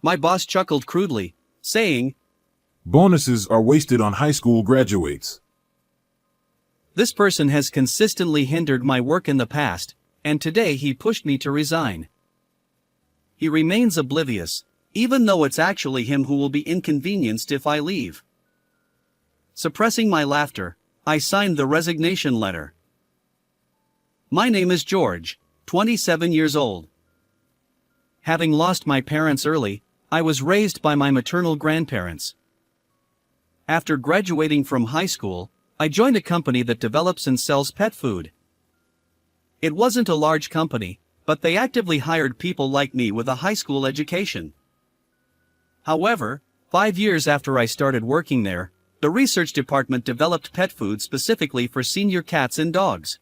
My boss chuckled crudely, saying, Bonuses are wasted on high school graduates. "This person has consistently hindered my work in the past, and today he pushed me to resign." He remains oblivious, even though it's actually him who will be inconvenienced if I leave. Suppressing my laughter, I signed the resignation letter. My name is George, 27 years old. Having lost my parents early, I was raised by my maternal grandparents. After graduating from high school, I joined a company that develops and sells pet food. It wasn't a large company, but they actively hired people like me with a high school education. However, 5 years after I started working there, the research department developed pet food specifically for senior cats and dogs.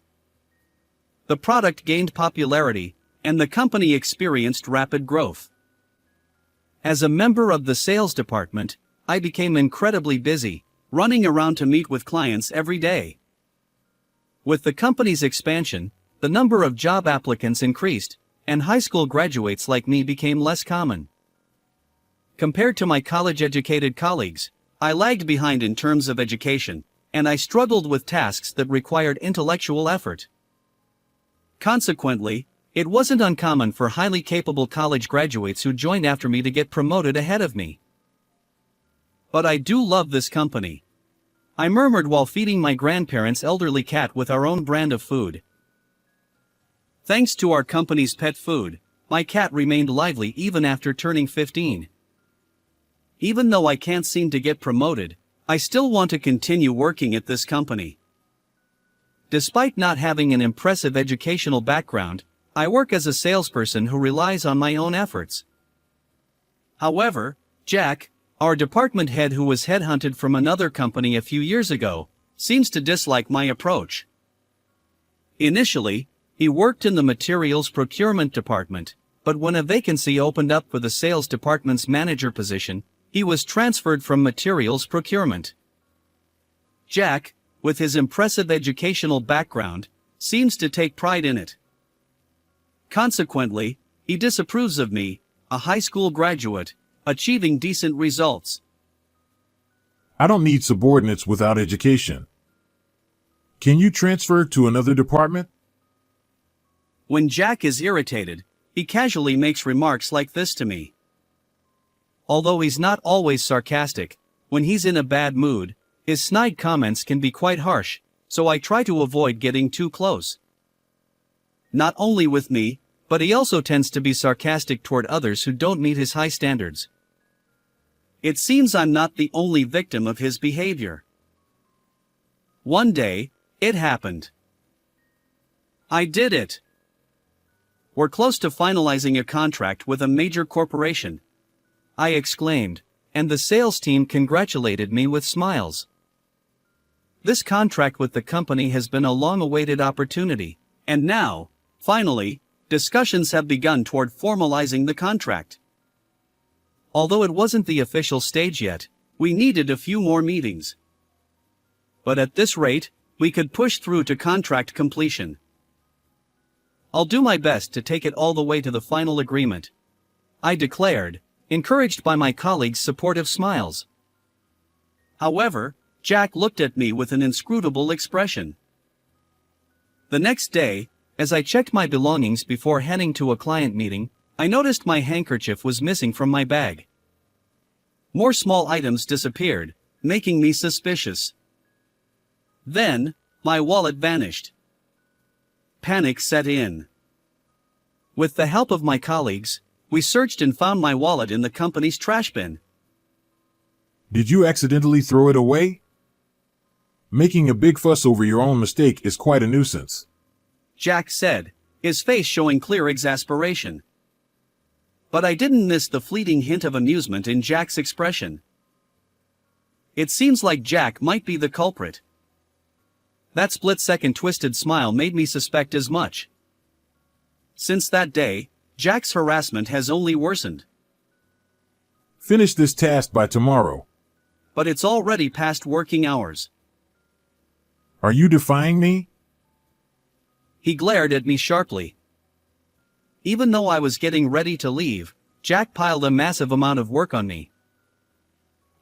The product gained popularity, and the company experienced rapid growth. As a member of the sales department, I became incredibly busy, running around to meet with clients every day. With the company's expansion, the number of job applicants increased, and high school graduates like me became less common. Compared to my college-educated colleagues, I lagged behind in terms of education, and I struggled with tasks that required intellectual effort. Consequently, it wasn't uncommon for highly capable college graduates who joined after me to get promoted ahead of me. But I do love this company. I murmured while feeding my grandparents' elderly cat with our own brand of food. Thanks to our company's pet food, my cat remained lively even after turning 15. Even though I can't seem to get promoted, I still want to continue working at this company. Despite not having an impressive educational background, I work as a salesperson who relies on my own efforts. However, Jack, our department head who was headhunted from another company a few years ago, seems to dislike my approach. Initially, he worked in the materials procurement department, but when a vacancy opened up for the sales department's manager position, he was transferred from materials procurement. Jack, with his impressive educational background, seems to take pride in it. Consequently, he disapproves of me, a high school graduate, achieving decent results. I don't need subordinates without education. Can you transfer to another department? When Jack is irritated, he casually makes remarks like this to me. Although he's not always sarcastic, when he's in a bad mood, his snide comments can be quite harsh, so I try to avoid getting too close. Not only with me, but he also tends to be sarcastic toward others who don't meet his high standards. It seems I'm not the only victim of his behavior. One day, it happened. I did it. We're close to finalizing a contract with a major corporation, I exclaimed, and the sales team congratulated me with smiles. This contract with the company has been a long-awaited opportunity, and now, finally, discussions have begun toward formalizing the contract. Although it wasn't the official stage yet, we needed a few more meetings. But at this rate, we could push through to contract completion. I'll do my best to take it all the way to the final agreement, I declared, encouraged by my colleagues' supportive smiles. However, Jack looked at me with an inscrutable expression. The next day, as I checked my belongings before heading to a client meeting, I noticed my handkerchief was missing from my bag. More small items disappeared, making me suspicious. Then, my wallet vanished. Panic set in. With the help of my colleagues, we searched and found my wallet in the company's trash bin. Did you accidentally throw it away? Making a big fuss over your own mistake is quite a nuisance, Jack said, his face showing clear exasperation. But I didn't miss the fleeting hint of amusement in Jack's expression. It seems like Jack might be the culprit. That split-second twisted smile made me suspect as much. Since that day, Jack's harassment has only worsened. Finish this task by tomorrow. But it's already past working hours. Are you defying me? He glared at me sharply. Even though I was getting ready to leave, Jack piled a massive amount of work on me.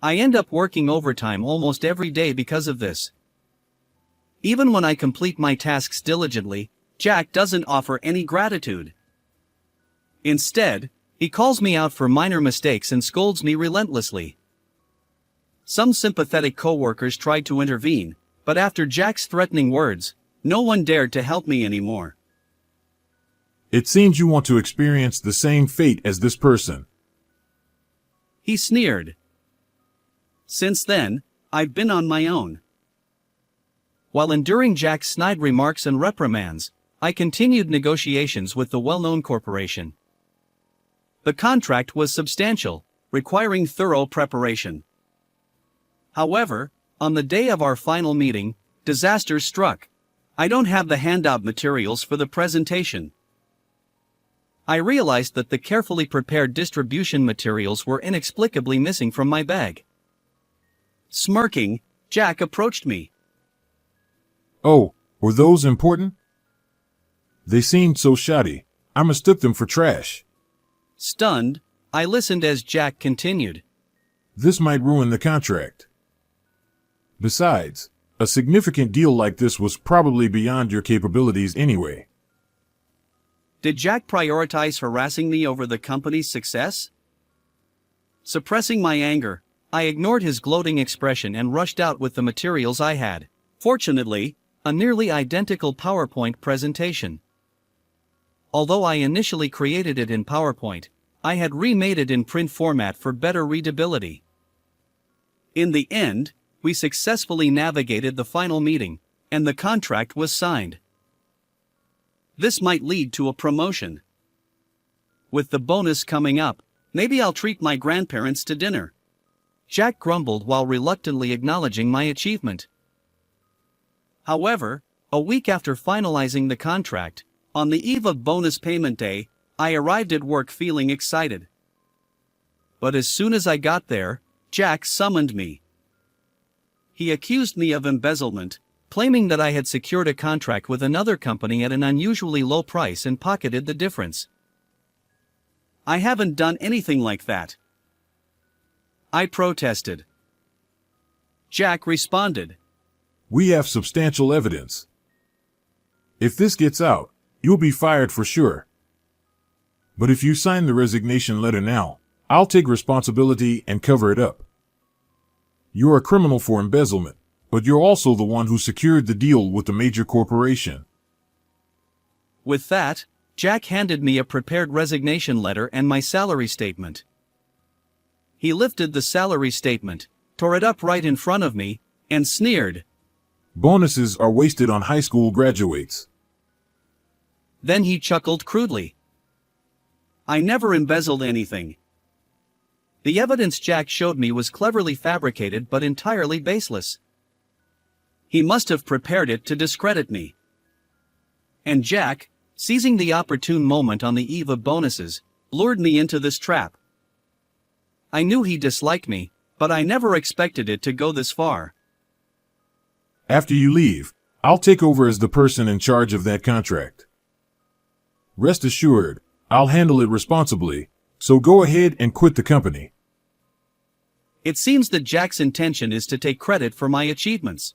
I end up working overtime almost every day because of this. Even when I complete my tasks diligently, Jack doesn't offer any gratitude. Instead, he calls me out for minor mistakes and scolds me relentlessly. Some sympathetic coworkers tried to intervene, but after Jack's threatening words, no one dared to help me anymore. It seems you want to experience the same fate as this person. He sneered. Since then, I've been on my own. While enduring Jack's snide remarks and reprimands, I continued negotiations with the well-known corporation. The contract was substantial, requiring thorough preparation. However, on the day of our final meeting, disaster struck. I don't have the handout materials for the presentation. I realized that the carefully prepared distribution materials were inexplicably missing from my bag. Smirking, Jack approached me. Oh, were those important? They seemed so shoddy. I mistook them for trash. Stunned, I listened as Jack continued. This might ruin the contract. Besides, a significant deal like this was probably beyond your capabilities anyway. Did Jack prioritize harassing me over the company's success? Suppressing my anger, I ignored his gloating expression and rushed out with the materials I had. Fortunately, a nearly identical PowerPoint presentation. Although I initially created it in PowerPoint, I had remade it in print format for better readability. In the end, we successfully navigated the final meeting, and the contract was signed. This might lead to a promotion. With the bonus coming up, maybe I'll treat my grandparents to dinner. Jack grumbled while reluctantly acknowledging my achievement. However, a week after finalizing the contract, on the eve of bonus payment day, I arrived at work feeling excited. But as soon as I got there, Jack summoned me. He accused me of embezzlement, claiming that I had secured a contract with another company at an unusually low price and pocketed the difference. I haven't done anything like that. I protested. Jack responded. We have substantial evidence. If this gets out, you'll be fired for sure. But if you sign the resignation letter now, I'll take responsibility and cover it up. You're a criminal for embezzlement, but you're also the one who secured the deal with the major corporation. With that, Jack handed me a prepared resignation letter and my salary statement. He lifted the salary statement, tore it up right in front of me, and sneered. Bonuses are wasted on high school graduates. Then he chuckled crudely. I never embezzled anything. The evidence Jack showed me was cleverly fabricated but entirely baseless. He must have prepared it to discredit me. And Jack, seizing the opportune moment on the eve of bonuses, lured me into this trap. I knew he disliked me, but I never expected it to go this far. After you leave, I'll take over as the person in charge of that contract. Rest assured, I'll handle it responsibly, so go ahead and quit the company. It seems that Jack's intention is to take credit for my achievements.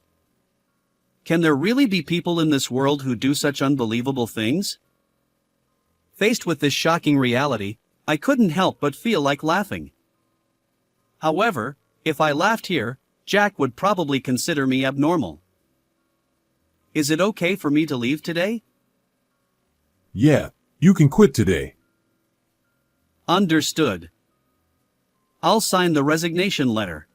Can there really be people in this world who do such unbelievable things? Faced with this shocking reality, I couldn't help but feel like laughing. However, if I laughed here, Jack would probably consider me abnormal. Is it okay for me to leave today? Yeah, you can quit today. Understood. I'll sign the resignation letter.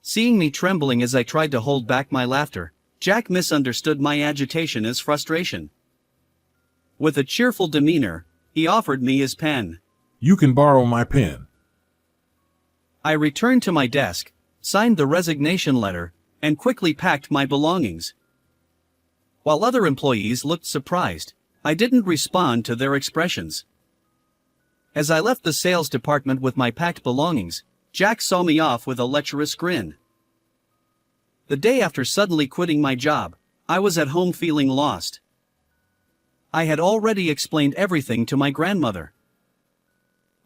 Seeing me trembling as I tried to hold back my laughter, Jack misunderstood my agitation as frustration. With a cheerful demeanor, he offered me his pen. You can borrow my pen. I returned to my desk, signed the resignation letter, and quickly packed my belongings. While other employees looked surprised, I didn't respond to their expressions. As I left the sales department with my packed belongings, Jack saw me off with a lecherous grin. The day after suddenly quitting my job, I was at home feeling lost. I had already explained everything to my grandmother.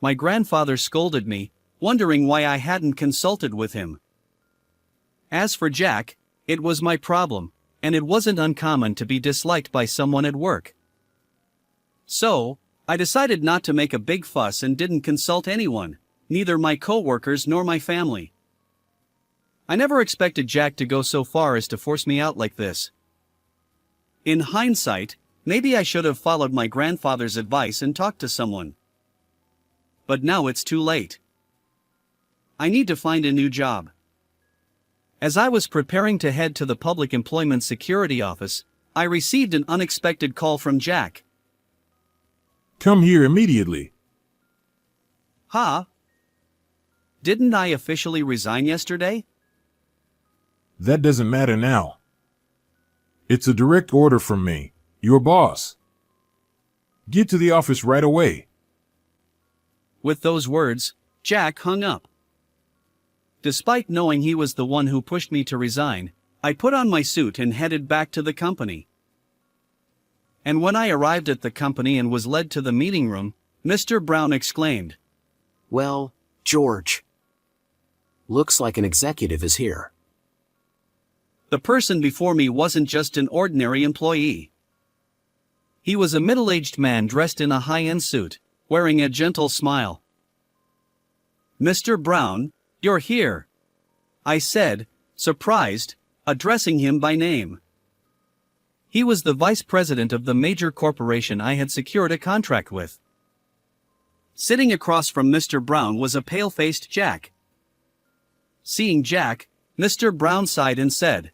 my grandfather scolded me, wondering why I hadn't consulted with him. As for Jack, it was my problem, and it wasn't uncommon to be disliked by someone at work. So, I decided not to make a big fuss and didn't consult anyone, neither my coworkers nor my family. I never expected Jack to go so far as to force me out like this. In hindsight, maybe I should have followed my grandfather's advice and talked to someone. But now it's too late. I need to find a new job. As I was preparing to head to the Public Employment Security Office, I received an unexpected call from Jack. Come here immediately. Huh? Didn't I officially resign yesterday? That doesn't matter now. It's a direct order from me, your boss. Get to the office right away. With those words, Jack hung up. Despite knowing he was the one who pushed me to resign, I put on my suit and headed back to the company. And when I arrived at the company and was led to the meeting room, Mr. Brown exclaimed, "Well, George. Looks like an executive is here." The person before me wasn't just an ordinary employee. He was a middle-aged man dressed in a high-end suit, wearing a gentle smile. "Mr. Brown, you're here," I said, surprised, addressing him by name. He was the vice president of the major corporation I had secured a contract with. Sitting across from Mr. Brown was a pale-faced Jack. Seeing Jack, Mr. Brown sighed and said,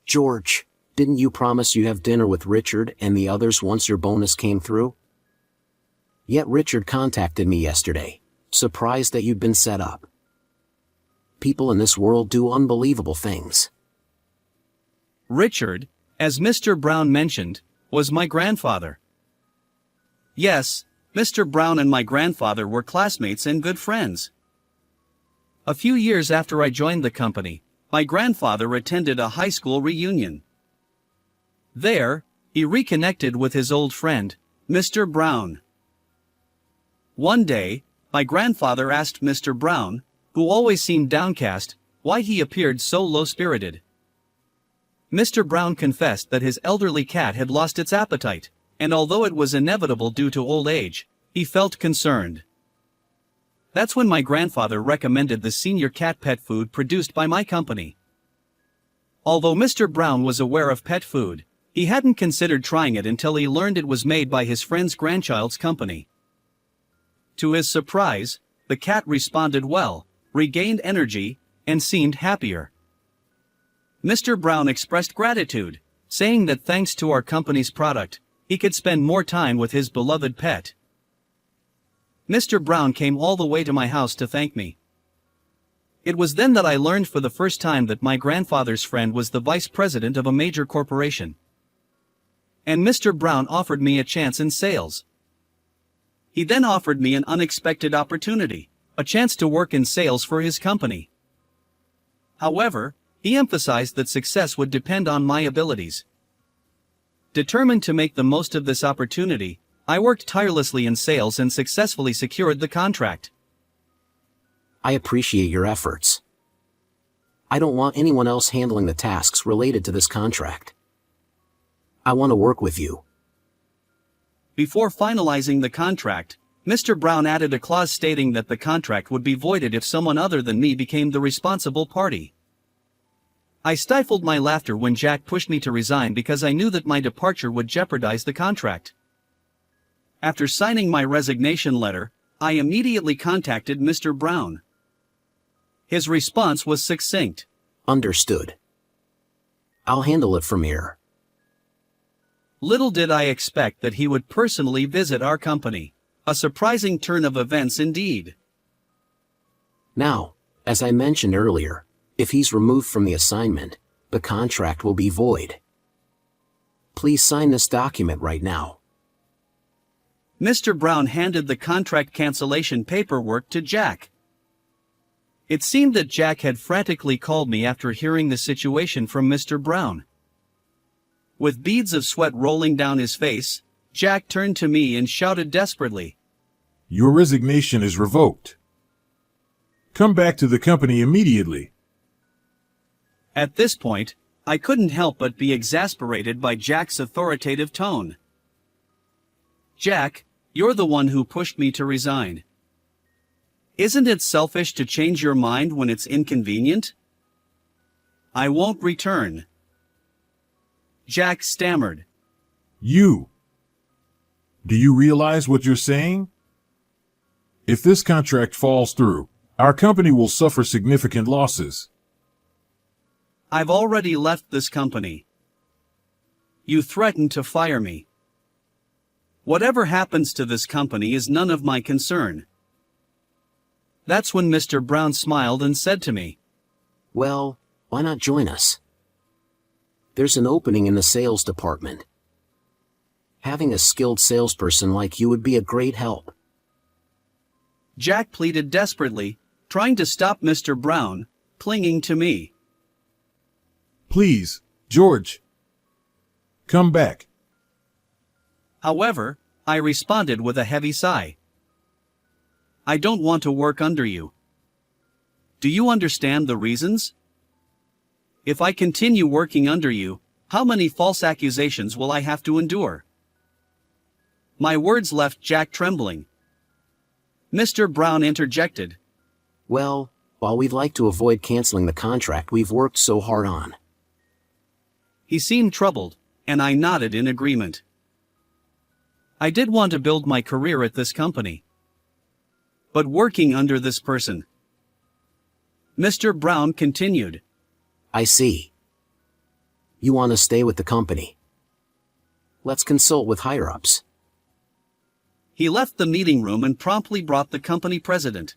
"George, didn't you promise you have dinner with Richard and the others once your bonus came through? Yet Richard contacted me yesterday, surprised that you'd been set up. People in this world do unbelievable things." Richard, as Mr. Brown mentioned, was my grandfather. Yes, Mr. Brown and my grandfather were classmates and good friends. A few years after I joined the company, my grandfather attended a high school reunion. There, he reconnected with his old friend, Mr. Brown. One day, my grandfather asked Mr. Brown, who always seemed downcast, why he appeared so low-spirited. Mr. Brown confessed that his elderly cat had lost its appetite, and although it was inevitable due to old age, he felt concerned. That's when my grandfather recommended the senior cat pet food produced by my company. Although Mr. Brown was aware of pet food, he hadn't considered trying it until he learned it was made by his friend's grandchild's company. To his surprise, the cat responded well, regained energy, and seemed happier. Mr. Brown expressed gratitude, saying that thanks to our company's product, he could spend more time with his beloved pet. Mr. Brown came all the way to my house to thank me. It was then that I learned for the first time that my grandfather's friend was the vice president of a major corporation. And Mr. Brown offered me a chance in sales. He then offered me an unexpected opportunity, a chance to work in sales for his company. However, he emphasized that success would depend on my abilities. Determined to make the most of this opportunity, I worked tirelessly in sales and successfully secured the contract. I appreciate your efforts. I don't want anyone else handling the tasks related to this contract. I want to work with you. Before finalizing the contract, Mr. Brown added a clause stating that the contract would be voided if someone other than me became the responsible party. I stifled my laughter when Jack pushed me to resign because I knew that my departure would jeopardize the contract. After signing my resignation letter, I immediately contacted Mr. Brown. His response was succinct. "Understood. I'll handle it from here." Little did I expect that he would personally visit our company. A surprising turn of events indeed. Now, as I mentioned earlier, if he's removed from the assignment, the contract will be void. Please sign this document right now. Mr. Brown handed the contract cancellation paperwork to Jack. It seemed that Jack had frantically called me after hearing the situation from Mr. Brown. With beads of sweat rolling down his face, Jack turned to me and shouted desperately, Your resignation is revoked. Come back to the company immediately. At this point, I couldn't help but be exasperated by Jack's authoritative tone. Jack, you're the one who pushed me to resign. Isn't it selfish to change your mind when it's inconvenient? I won't return. Jack stammered. Do you realize what you're saying? If this contract falls through, our company will suffer significant losses. I've already left this company. You threatened to fire me. Whatever happens to this company is none of my concern. That's when Mr. Brown smiled and said to me, Well, why not join us? There's an opening in the sales department. Having a skilled salesperson like you would be a great help. Jack pleaded desperately, trying to stop Mr. Brown, clinging to me. Please, George. Come back. However, I responded with a heavy sigh. I don't want to work under you. Do you understand the reasons? If I continue working under you, how many false accusations will I have to endure? My words left Jack trembling. Mr. Brown interjected. Well, while we'd like to avoid canceling the contract we've worked so hard on. He seemed troubled, and I nodded in agreement. I did want to build my career at this company. But working under this person. Mr. Brown continued. I see. You want to stay with the company. Let's consult with higher-ups. He left the meeting room and promptly brought the company president.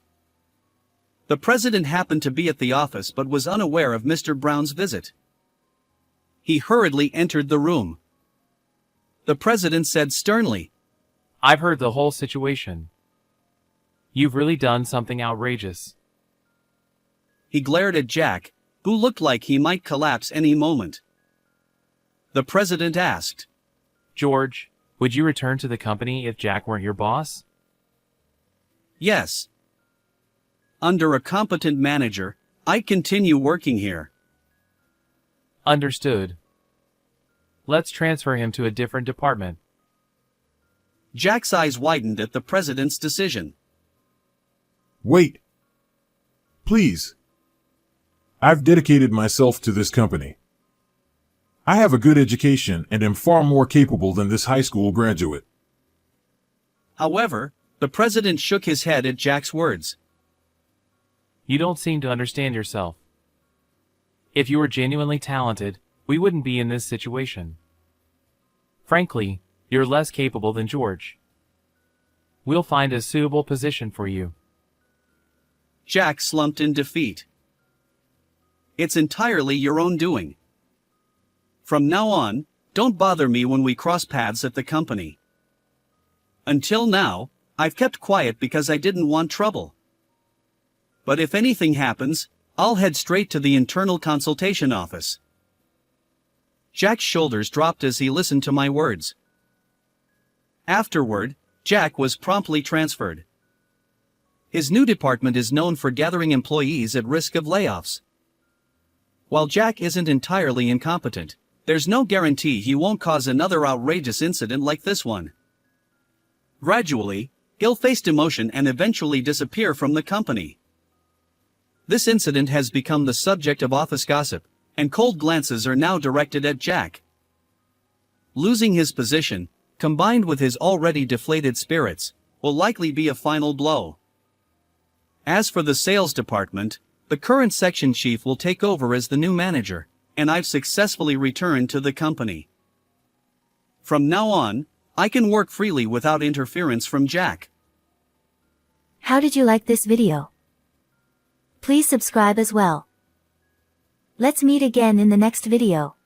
The president happened to be at the office but was unaware of Mr. Brown's visit. He hurriedly entered the room. The president said sternly, I've heard the whole situation. You've really done something outrageous. He glared at Jack, who looked like he might collapse any moment. The president asked, George, would you return to the company if Jack weren't your boss? Yes. Under a competent manager, I'd continue working here. Understood. Let's transfer him to a different department. Jack's eyes widened at the president's decision. Wait. Please. I've dedicated myself to this company. I have a good education and am far more capable than this high school graduate. However, the president shook his head at Jack's words. You don't seem to understand yourself. If you were genuinely talented, we wouldn't be in this situation. Frankly, you're less capable than George. We'll find a suitable position for you. Jack slumped in defeat. It's entirely your own doing. From now on, don't bother me when we cross paths at the company. Until now, I've kept quiet because I didn't want trouble. But if anything happens, I'll head straight to the internal consultation office. Jack's shoulders dropped as he listened to my words. Afterward, Jack was promptly transferred. His new department is known for gathering employees at risk of layoffs. While Jack isn't entirely incompetent, there's no guarantee he won't cause another outrageous incident like this one. Gradually, he'll face demotion and eventually disappear from the company. This incident has become the subject of office gossip, and cold glances are now directed at Jack. Losing his position, combined with his already deflated spirits, will likely be a final blow. As for the sales department, the current section chief will take over as the new manager, and I've successfully returned to the company. From now on, I can work freely without interference from Jack. How did you like this video? Please subscribe as well. Let's meet again in the next video.